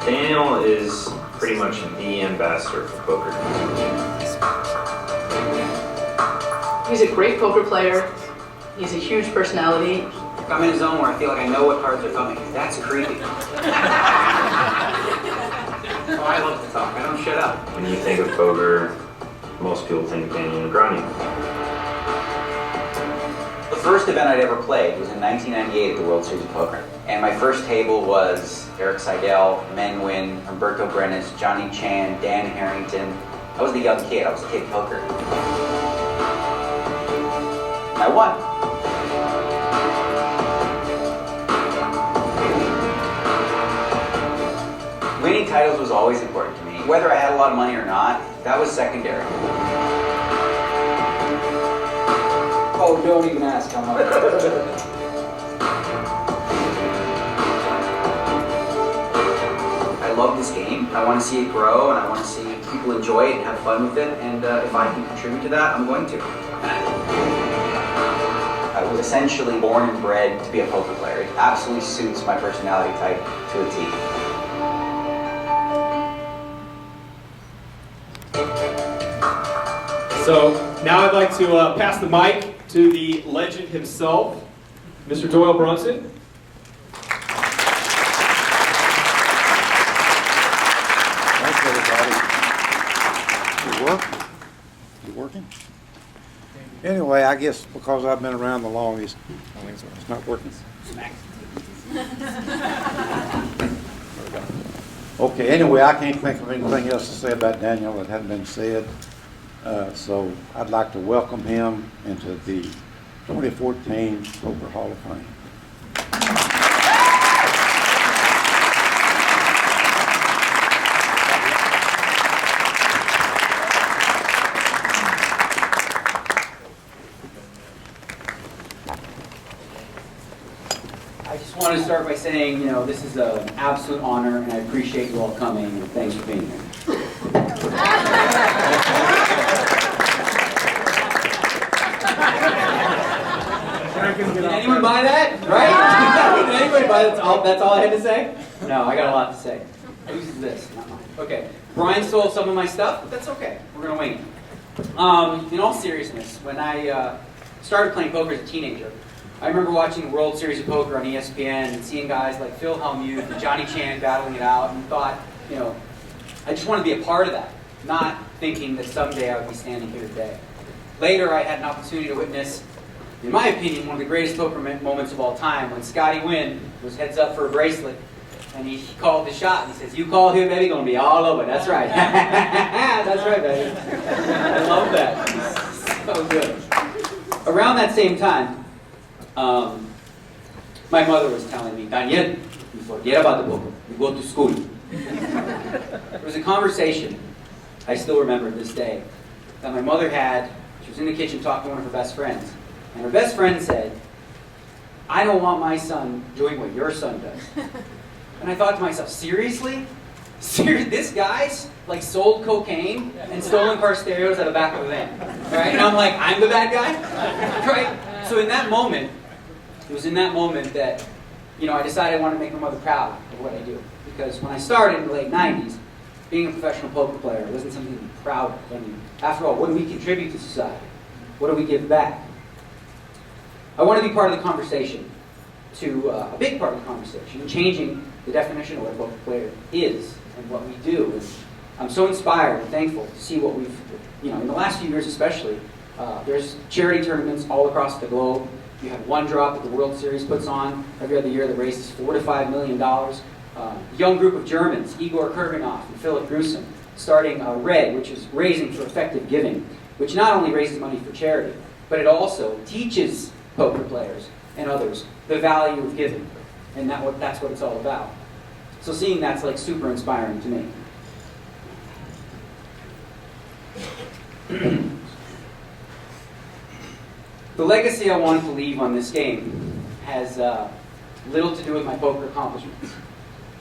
Daniel is pretty much the ambassador for poker. He's a great poker player. He's a huge personality. I'm in a zone where I feel like I know what cards are coming. That's creepy. So I love to talk. I don't shut up. When you think of poker, most people think Daniel Negreanu. The first event I'd ever played was in 1998 at the World Series of Poker. And my first table was Eric Seidel, Men Nguyen, Humberto Brenes, Johnny Chan, Dan Harrington. I was the young kid. I was a kid poker. And I won. Winning titles was always important to me. Whether I had a lot of money or not, that was secondary. Oh, don't even ask how much. I love this game. I want to see it grow, and I want to see people enjoy it and have fun with it. And if I can contribute to that, I'm going to. I was essentially born and bred to be a poker player. It absolutely suits my personality type to a T. So now I'd like to pass the mic to the legend himself, Mr. Doyle Brunson. Thanks, everybody. You working? Anyway, I guess because I've been around the longest, it's not working. Okay, anyway, I can't think of anything else to say about Daniel that hadn't been said. So I'd like to welcome him into the 2014 Poker Hall of Fame. I just want to start by saying, this is an absolute honor, and I appreciate you all coming, and thanks for being here. Did anyone buy that? Right? Did anybody buy that? That's all I had to say? No, I got a lot to say. Whose is this? Not mine. Okay. Brian stole some of my stuff, but that's okay. We're going to wing it. In all seriousness, when I started playing poker as a teenager, I remember watching the World Series of Poker on ESPN and seeing guys like Phil Hellmuth and Johnny Chan battling it out, and thought, I just want to be a part of that, not thinking that someday I would be standing here today. Later, I had an opportunity to witness, in my opinion, one of the greatest poker moments of all time, when Scotty Wynn was heads up for a bracelet, and he called the shot, and he says, "You called here, baby, gonna be all over." That's right. That's right, baby. I love that. So good. Around that same time, my mother was telling me, "Daniel, you forget about the poker. You go to school." There was a conversation, I still remember this day, that my mother had. She was in the kitchen talking to one of her best friends. And her best friend said, "I don't want my son doing what your son does." And I thought to myself, seriously? This guy's like sold cocaine and stolen car stereos out of the back of a van. Right? And I'm like, I'm the bad guy? Right? So in that moment, it was in that moment that, I decided I wanted to make my mother proud of what I do. Because when I started in the late 90s, being a professional poker player wasn't something to be proud of. I mean, after all, what do we contribute to society? What do we give back? I want to be part of the conversation, a big part of the conversation, changing the definition of what a poker player is and what we do. And I'm so inspired and thankful to see what we've, in the last few years especially, there's charity tournaments all across the globe. You have One Drop that the World Series puts on every other year that raises $4 to $5 million. A young group of Germans, Igor Kurbanov and Philip Gruson, starting RED, which is Raising for Effective Giving, which not only raises money for charity, but it also teaches poker players and others the value of giving. And that's what it's all about. So seeing that's like super inspiring to me. The legacy I wanted to leave on this game has little to do with my poker accomplishments.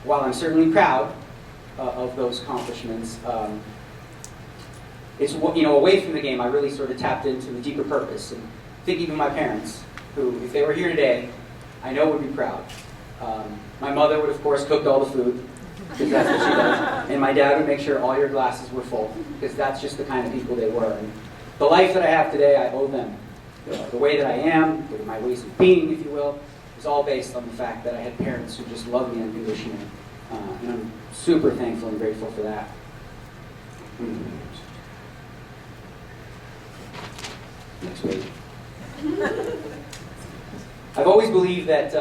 While I'm certainly proud of those accomplishments, it's away from the game, I really sort of tapped into the deeper purpose. And thinking of my parents, who, if they were here today, I know would be proud. My mother would, of course, cooked all the food. because that's what she does. And my dad would make sure all your glasses were full, because that's just the kind of people they were. And the life that I have today, I owe them. The way that I am, my ways of being, if you will, is all based on the fact that I had parents who just loved me unconditionally. And I'm super thankful and grateful for that. Next page. I've always believed that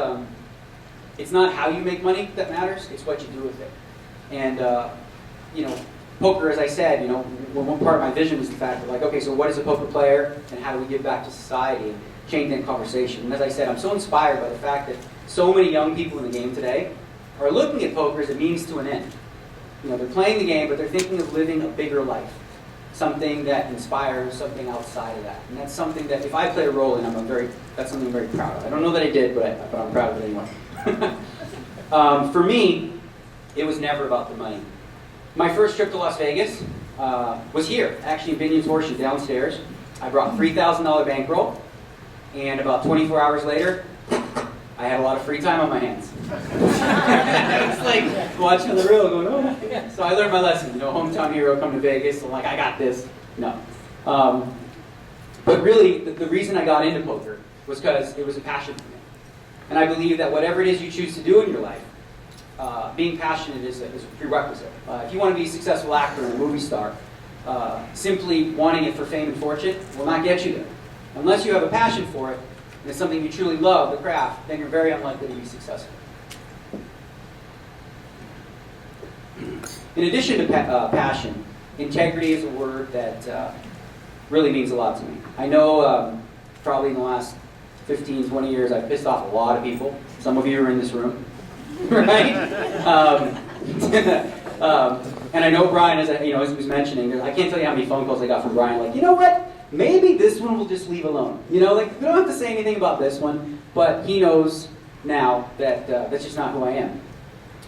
it's not how you make money that matters, it's what you do with it. And, poker, as I said, one part of my vision was the fact that, like, okay, so what is a poker player and how do we give back to society and change that conversation? And as I said, I'm so inspired by the fact that so many young people in the game today are looking at poker as a means to an end. They're playing the game, but they're thinking of living a bigger life. Something that inspires, something outside of that. And that's something that, if I play a role in, that's something I'm very proud of. I don't know that I did, but I'm proud of it anyway. For me, it was never about the money. My first trip to Las Vegas was here, actually in Binion's Horseshoe, downstairs. I brought $3,000 bankroll, and about 24 hours later, I had a lot of free time on my hands. It's like watching the reel going, oh. So I learned my lesson. Hometown hero, come to Vegas. I'm like, I got this. No. But really, the reason I got into poker was because it was a passion for me. And I believe that whatever it is you choose to do in your life, being passionate is a prerequisite. If you want to be a successful actor and a movie star, simply wanting it for fame and fortune will not get you there. Unless you have a passion for it, and it's something you truly love, the craft, then you're very unlikely to be successful. In addition to passion, integrity is a word that really means a lot to me. I know probably in the last 15, 20 years, I've pissed off a lot of people. Some of you are in this room, right? And I know Brian, as he was mentioning, I can't tell you how many phone calls I got from Brian, like, you know what? Maybe this one will just leave alone. We don't have to say anything about this one, but he knows now that that's just not who I am.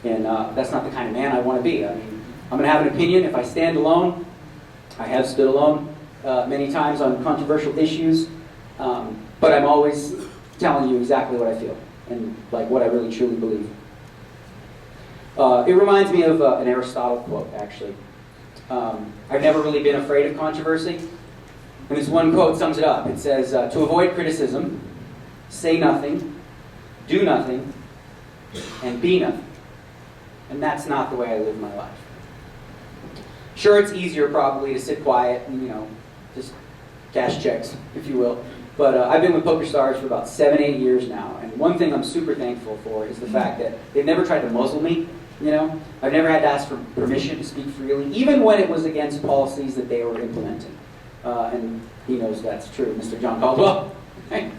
And that's not the kind of man I want to be. I mean, I'm going to have an opinion if I stand alone. I have stood alone many times on controversial issues, but I'm always telling you exactly what I feel and like what I really truly believe. It reminds me of an Aristotle quote, actually. I've never really been afraid of controversy. And this one quote sums it up. It says, to avoid criticism, say nothing, do nothing, and be nothing. And that's not the way I live my life. Sure, it's easier probably to sit quiet and, just cash checks, if you will. But I've been with PokerStars for about 7-8 years now. And one thing I'm super thankful for is the fact that they've never tried to muzzle me. I've never had to ask for permission to speak freely, even when it was against policies that they were implementing. And he knows that's true, Mr. John Caldwell. Okay.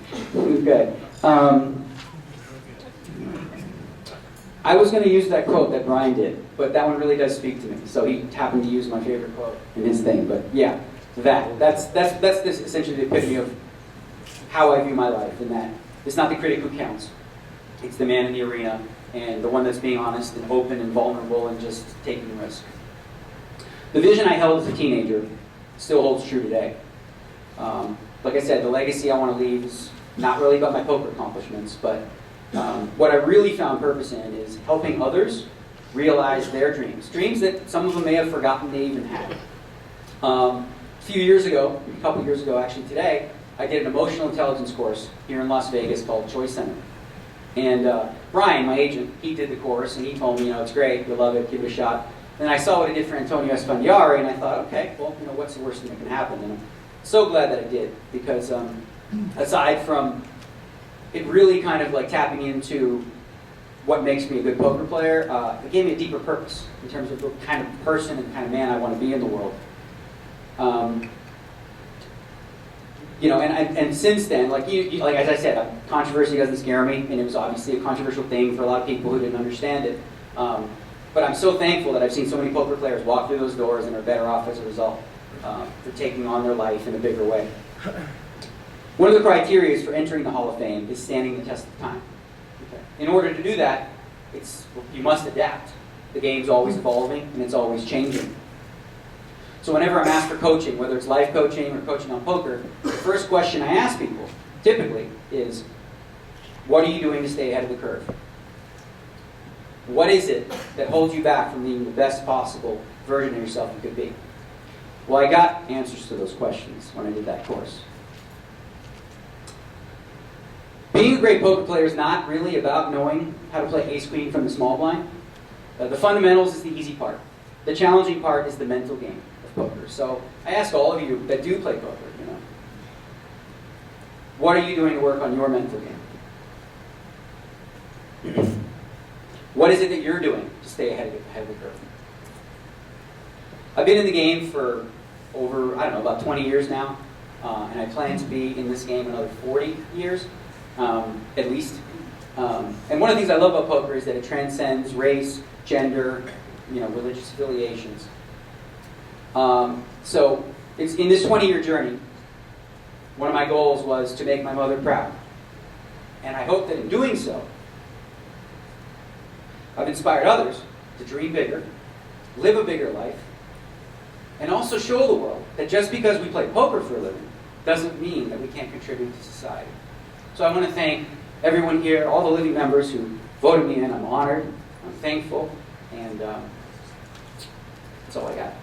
I was going to use that quote that Brian did, but that one really does speak to me. So he happened to use my favorite quote in his thing. But yeah, that's this essentially the epitome of how I view my life. And that it's not the critic who counts; it's the man in the arena and the one that's being honest and open and vulnerable and just taking risk. The vision I held as a teenager still holds true today. Like I said, the legacy I want to leave is not really about my poker accomplishments, but what I really found purpose in is helping others realize their dreams. Dreams that some of them may have forgotten they even had. A couple years ago actually today, I did an emotional intelligence course here in Las Vegas called Choice Center. And Brian, my agent, he did the course and he told me, it's great, you'll love it, give it a shot. And I saw what it did for Antonio Esfandiari, and I thought, okay, well, what's the worst thing that can happen? And I'm so glad that I did, because aside from it really kind of like tapping into what makes me a good poker player, it gave me a deeper purpose in terms of the kind of person and kind of man I want to be in the world. And since then, like as I said, controversy doesn't scare me, and it was obviously a controversial thing for a lot of people who didn't understand it. But I'm so thankful that I've seen so many poker players walk through those doors and are better off as a result for taking on their life in a bigger way. One of the criteria for entering the Hall of Fame is standing the test of time. Okay. In order to do that, you must adapt. The game's always evolving and it's always changing. So whenever I'm asked for coaching, whether it's life coaching or coaching on poker, the first question I ask people, typically, is, what are you doing to stay ahead of the curve? What is it that holds you back from being the best possible version of yourself you could be? Well, I got answers to those questions when I did that course. Being a great poker player is not really about knowing how to play ace-queen from the small blind. The fundamentals is the easy part. The challenging part is the mental game of poker. So I ask all of you that do play poker, what are you doing to work on your mental game? What is it that you're doing to stay ahead of the curve? I've been in the game for over, about 20 years now, and I plan to be in this game another 40 years, at least. And one of the things I love about poker is that it transcends race, gender, religious affiliations. So it's in this 20-year journey, one of my goals was to make my mother proud. And I hope that in doing so, I've inspired others to dream bigger, live a bigger life, and also show the world that just because we play poker for a living doesn't mean that we can't contribute to society. So I want to thank everyone here, all the living members who voted me in. I'm honored, I'm thankful, and that's all I got.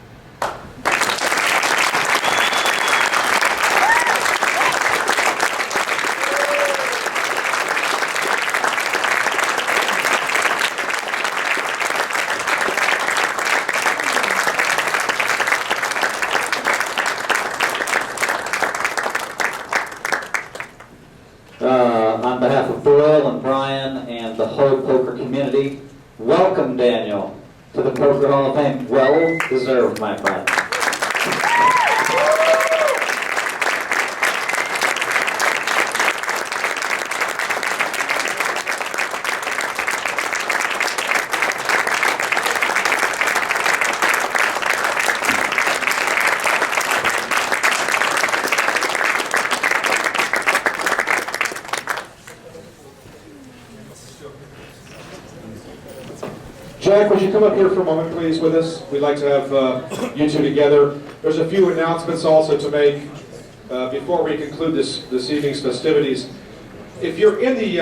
On behalf of Doyle and Brian and the whole poker community, welcome Daniel to the Poker Hall of Fame. Well deserved, my friend. Jack, would you come up here for a moment, please, with us? We'd like to have you two together. There's a few announcements also to make before we conclude this evening's festivities. If you're in the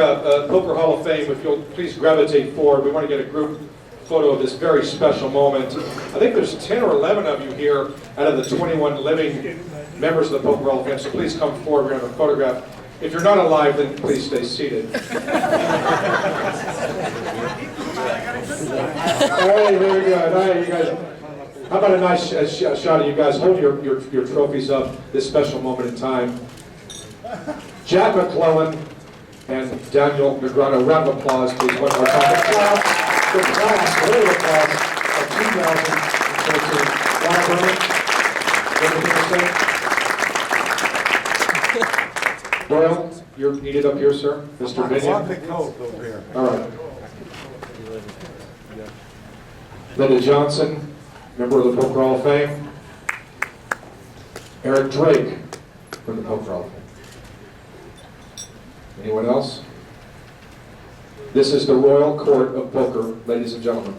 Poker Hall of Fame, if you'll please gravitate forward, we want to get a group photo of this very special moment. I think there's 10 or 11 of you here out of the 21 living members of the Poker Hall of Fame, so please come forward. We're going to have a photograph. If you're not alive, then please stay seated. All right, very good. All right, you guys. How about a nice shot of you guys? Hold your trophies up this special moment in time. Jack McClellan and Daniel Negreanu. Round of applause, please. One more time. The class, a little applause of 2013. Doyle, you're needed up here, sir. Mr. Binion. All right. Linda Johnson, member of the Poker Hall of Fame. Eric Drake from the Poker Hall of Fame. Anyone else? This is the Royal Court of Poker, ladies and gentlemen.